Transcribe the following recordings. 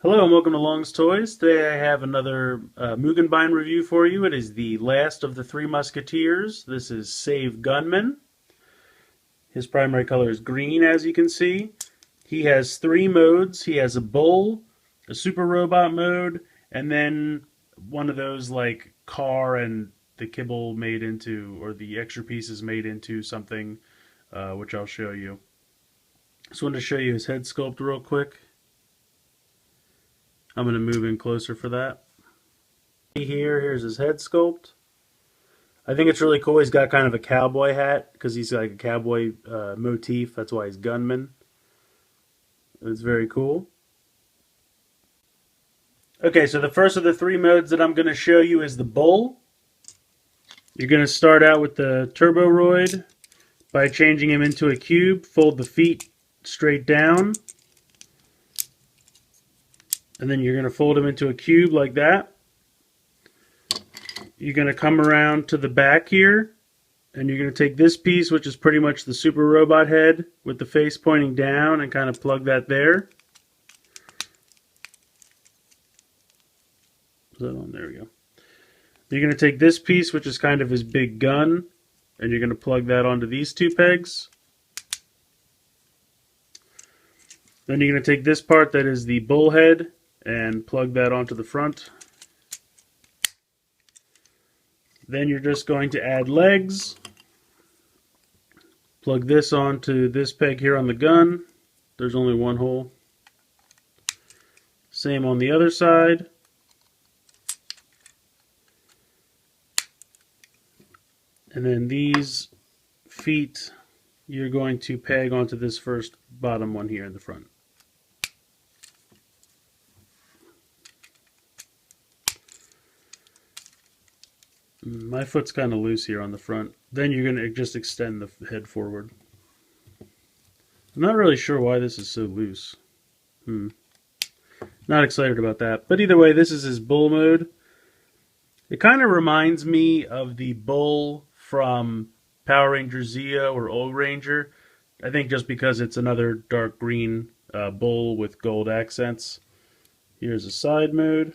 Hello and welcome to Long's Toys. Today I have another Mugenbine review for you. It is the last of the three musketeers. This is Save Gunman. His primary color is green, as you can see. He has three modes. He has a bull, a super robot mode, and then one of those like car and the kibble made into, or the extra pieces made into something, which I'll show you. Just wanted to show you his head sculpt real quick. I'm going to move in closer for that. Here's his head sculpt. I think it's really cool. He's got kind of a cowboy hat because he's like a cowboy motif. That's why he's Gunman. It's very cool. Okay, so the first of the three modes that I'm going to show you is the bull. You're going to start out with the Turboroid by changing him into a cube. Fold the feet straight down. And then you're going to fold him into a cube like that. You're going to come around to the back here, and you're going to take this piece, which is pretty much the super robot head with the face pointing down, and kind of plug that there. Is that on? There we go. You're going to take this piece, which is kind of his big gun, and you're going to plug that onto these two pegs. Then you're going to take this part that is the bull head and plug that onto the front. Then you're just going to add legs. Plug this onto this peg here on the gun. There's only one hole. Same on the other side. And then these feet you're going to peg onto this first bottom one here in the front. My foot's kind of loose here on the front. Then you're going to just extend the head forward. I'm not really sure why this is so loose. Not excited about that. But either way, this is his bull mode. It kind of reminds me of the bull from Power Ranger Zeo or Old Ranger. I think just because it's another dark green bull with gold accents. Here's a side mode.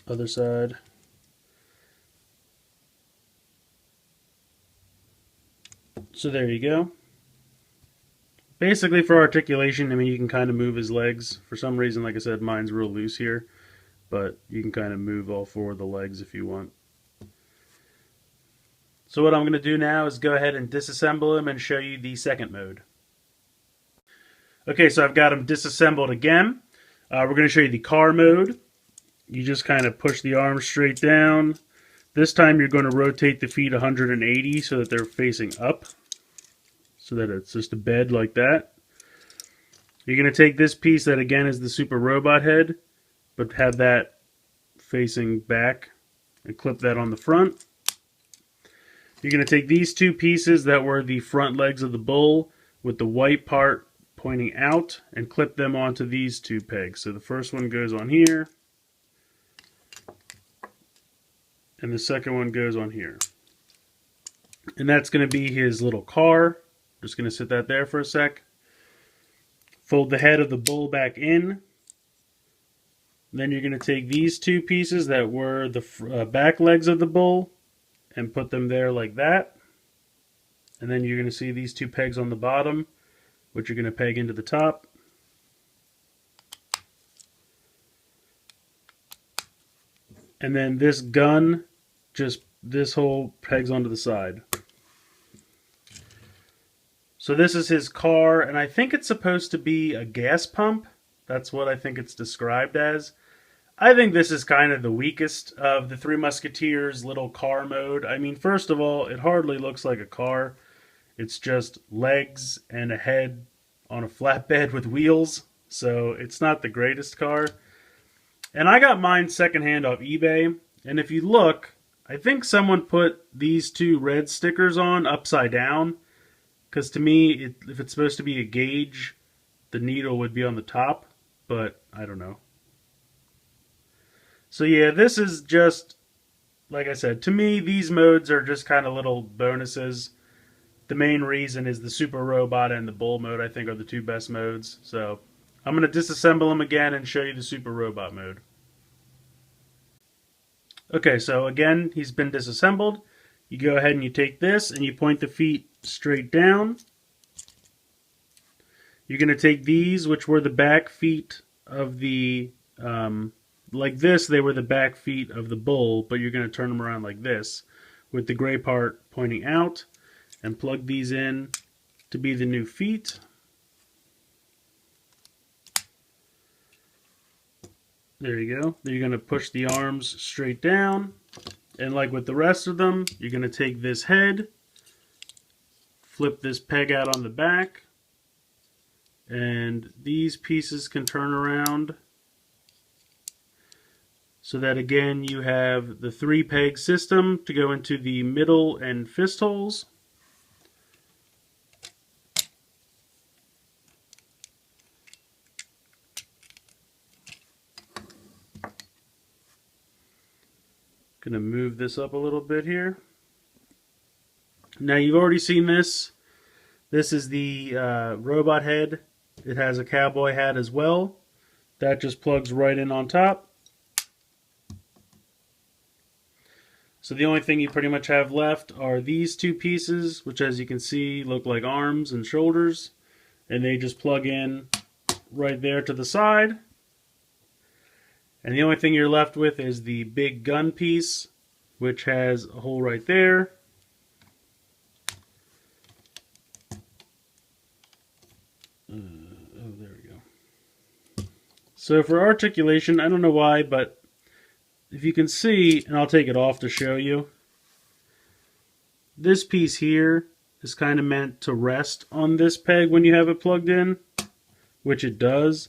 Other side. So there you go. Basically for articulation, I mean, you can kind of move his legs. For some reason, like I said, mine's real loose here. But you can kind of move all four of the legs if you want. So what I'm going to do now is go ahead and disassemble him and show you the second mode. Okay, so I've got him disassembled again. We're going to show you the car mode. You just kind of push the arms straight down. This time you're going to rotate the feet 180 so that they're facing up. So that it's just a bed like that. You're going to take this piece that again is the super robot head, but have that facing back and clip that on the front. You're going to take these two pieces that were the front legs of the bull with the white part pointing out and clip them onto these two pegs. So the first one goes on here. And the second one goes on here. And that's going to be his little car. Just going to sit that there for a sec. Fold the head of the bull back in. Then you're going to take these two pieces that were the back legs of the bull and put them there like that. And then you're going to see these two pegs on the bottom, which you're going to peg into the top. And then this gun, just this whole pegs onto the side. So this is his car, and I think it's supposed to be a gas pump. That's what I think it's described as. I think this is kind of the weakest of the Three Musketeers' little car mode. I mean, first of all, it hardly looks like a car. It's just legs and a head on a flatbed with wheels. So it's not the greatest car. And I got mine secondhand off eBay. And if you look, I think someone put these two red stickers on upside down. Because to me, if it's supposed to be a gauge, the needle would be on the top. But I don't know. So yeah, this is just, like I said, to me, these modes are just kind of little bonuses. the main reason is the Super Robot and the Bull mode, I think, are the two best modes. So I'm going to disassemble him again and show you the Super Robot mode. Okay, so again, he's been disassembled. You go ahead and you take this and you point the feet straight down. You're going to take these, which were the back feet of the, like this, they were the back feet of the bull, but you're going to turn them around like this, with the gray part pointing out, and plug these in to be the new feet. There you go. Then you're going to push the arms straight down. And like with the rest of them, you're going to take this head, flip this peg out on the back, and these pieces can turn around so that again you have the 3-peg system to go into the middle and fist holes. Going to move this up a little bit here. Now you've already seen this. This is the robot head. It has a cowboy hat as well. That just plugs right in on top. So the only thing you pretty much have left are these two pieces, which as you can see look like arms and shoulders. And they just plug in right there to the side. And the only thing you're left with is the big gun piece, which has a hole right there. Oh, there we go. So for articulation, I don't know why, but if you can see, and I'll take it off to show you, this piece here is kind of meant to rest on this peg when you have it plugged in, which it does.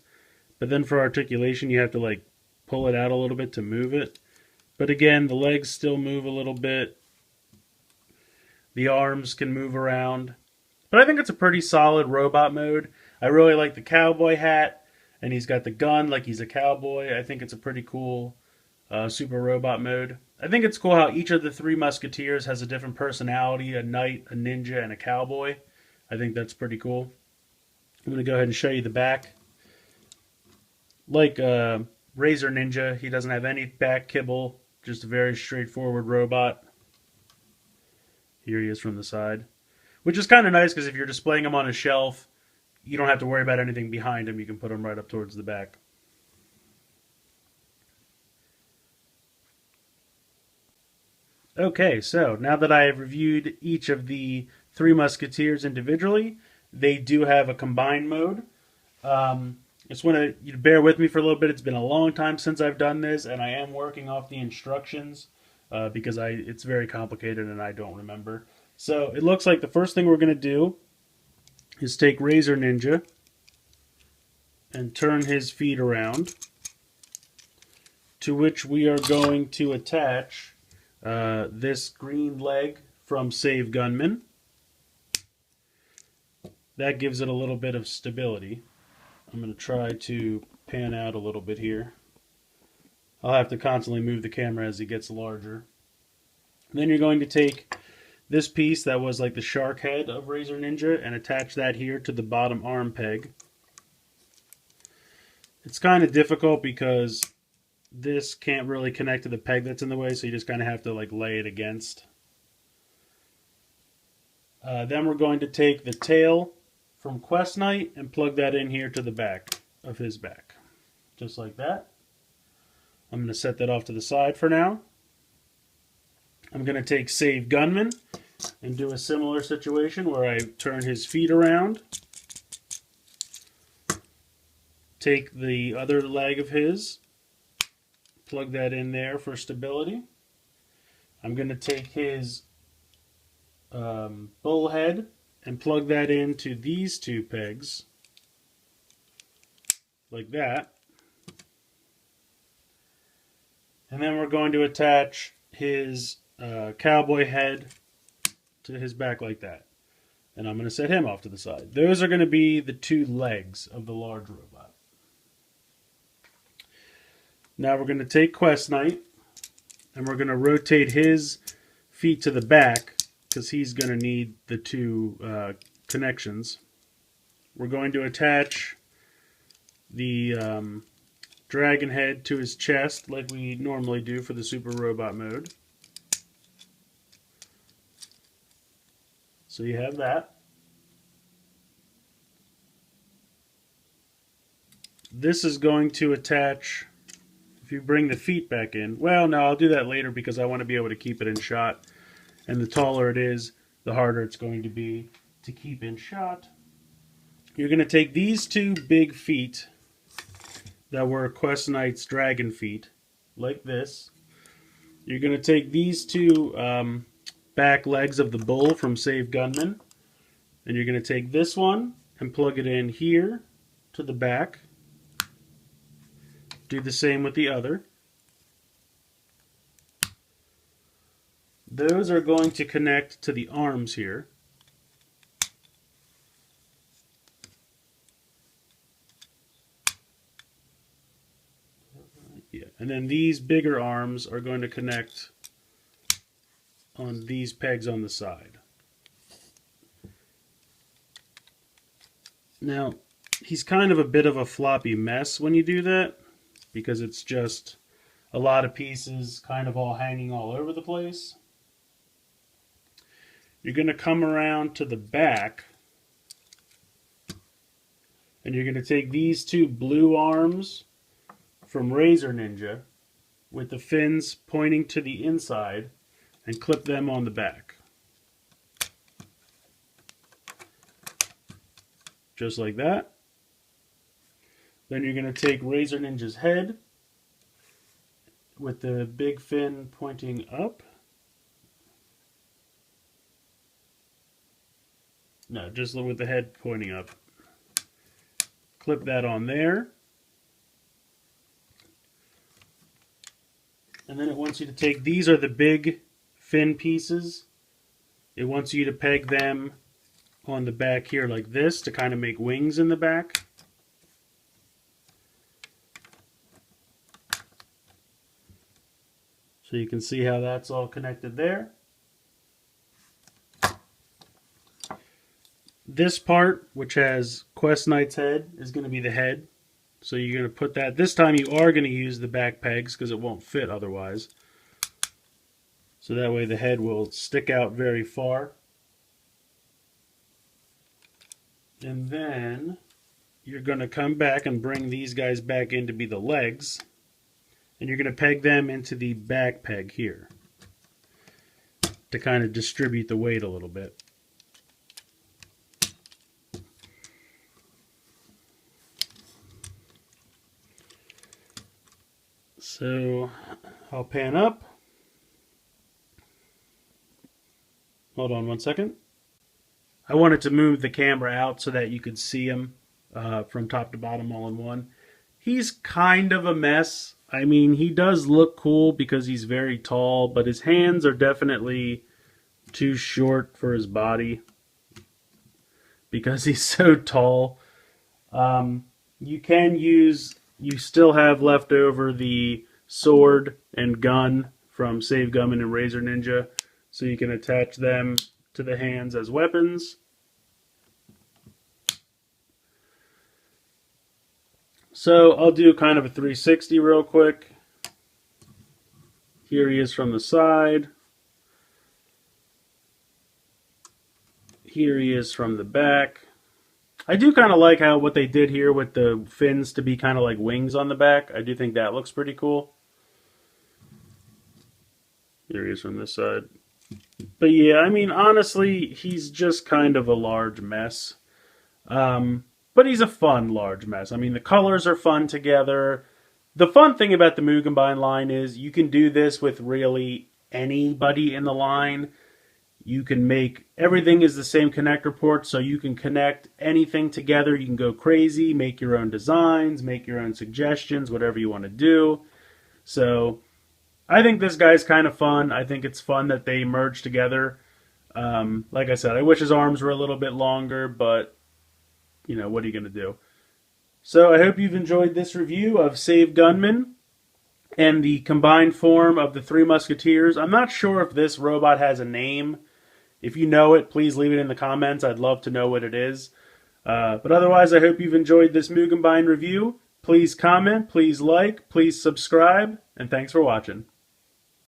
But then for articulation, you have to like pull it out a little bit to move it. But again, the legs still move a little bit. The arms can move around. But I think it's a pretty solid robot mode. I really like the cowboy hat, and he's got the gun like he's a cowboy. I think it's a pretty cool super robot mode. I think it's cool how each of the 3 musketeers has a different personality, a knight, a ninja, and a cowboy. I think that's pretty cool. I'm going to go ahead and show you the back. Like Razor Ninja, he doesn't have any back kibble, just a very straightforward robot. Here he is from the side. Which is kind of nice because if you're displaying him on a shelf, you don't have to worry about anything behind him. You can put him right up towards the back. Okay, so now that I have reviewed each of the 3 musketeers individually, they do have a combined mode. Just want you to bear with me for a little bit. It's been a long time since I've done this, and I am working off the instructions because it's very complicated and I don't remember. So it looks like the first thing we're going to do is take Razor Ninja and turn his feet around, to which we are going to attach this green leg from Save Gunman. That gives it a little bit of stability. I'm going to try to pan out a little bit here. I'll have to constantly move the camera as it gets larger. And then you're going to take this piece that was like the shark head of Razor Ninja and attach that here to the bottom arm peg. It's kind of difficult because this can't really connect to the peg that's in the way, so you just kind of have to like lay it against. Then we're going to take the tail from Quest Knight and plug that in here to the back of his back. Just like that. I'm going to set that off to the side for now. I'm going to take Save Gunman and do a similar situation where I turn his feet around. Take the other leg of his, plug that in there for stability. I'm going to take his bull head and plug that into these 2 pegs, like that. And then we're going to attach his cowboy head to his back like that. And I'm going to set him off to the side. Those are going to be the 2 legs of the large robot. Now we're going to take Quest Knight and we're going to rotate his feet to the back because he's going to need the two connections. We're going to attach the dragon head to his chest like we normally do for the super robot mode. So you have that. This is going to attach, if you bring the feet back in, well, no, I'll do that later because I want to be able to keep it in shot. And the taller it is, the harder it's going to be to keep in shot. You're going to take these two big feet that were Quest Knight's dragon feet, like this. You're going to take these two back legs of the bull from Save Gunman, and you're going to take this one and plug it in here to the back. Do the same with the other. Those are going to connect to the arms here. Yeah, and then these bigger arms are going to connect on these pegs on the side. Now, he's kind of a bit of a floppy mess when you do that, because it's just a lot of pieces kind of all hanging all over the place. You're going to come around to the back, and you're going to take these two blue arms from Razor Ninja with the fins pointing to the inside and clip them on the back. Just like that. Then you're going to take Razor Ninja's head with the big fin pointing up. No, just with the head pointing up. Clip that on there. And then it wants you to take, these are the big fin pieces. It wants you to peg them on the back here like this to kind of make wings in the back. So you can see how that's all connected there. This part, which has Quest Knight's head, is going to be the head. So you're going to put that, this time you are going to use the back pegs because it won't fit otherwise. So that way the head will stick out very far. And then you're going to come back and bring these guys back in to be the legs. And you're going to peg them into the back peg here to kind of distribute the weight a little bit. So I'll pan up. Hold on one second. I wanted to move the camera out so that you could see him from top to bottom all in one. He's kind of a mess. I mean, he does look cool because he's very tall, but his hands are definitely too short for his body because he's so tall. You can use, you still have left over the sword and gun from Save Gunman and Razor Ninja, so you can attach them to the hands as weapons. So I'll do kind of a 360 real quick. Here he is from the side. Here he is from the back. I do kind of like how what they did here with the fins to be kind of like wings on the back. I do think that looks pretty cool. Here he is from this side. But yeah, I mean, honestly, he's just kind of a large mess. But he's a fun large mess. I mean, the colors are fun together. The fun thing about the Mugenbine line is you can do this with really anybody in the line. You can make, everything is the same connector port, so you can connect anything together. You can go crazy, make your own designs, make your own suggestions, whatever you want to do. So I think this guy's kind of fun. I think it's fun that they merge together. Like I said, I wish his arms were a little bit longer, but you know, what are you going to do? So I hope you've enjoyed this review of Save Gunman and the combined form of the Three Musketeers. I'm not sure if this robot has a name. If you know it, please leave it in the comments. I'd love to know what it is. But otherwise, I hope you've enjoyed this Mugenbine review. Please comment, please like, please subscribe, and thanks for watching.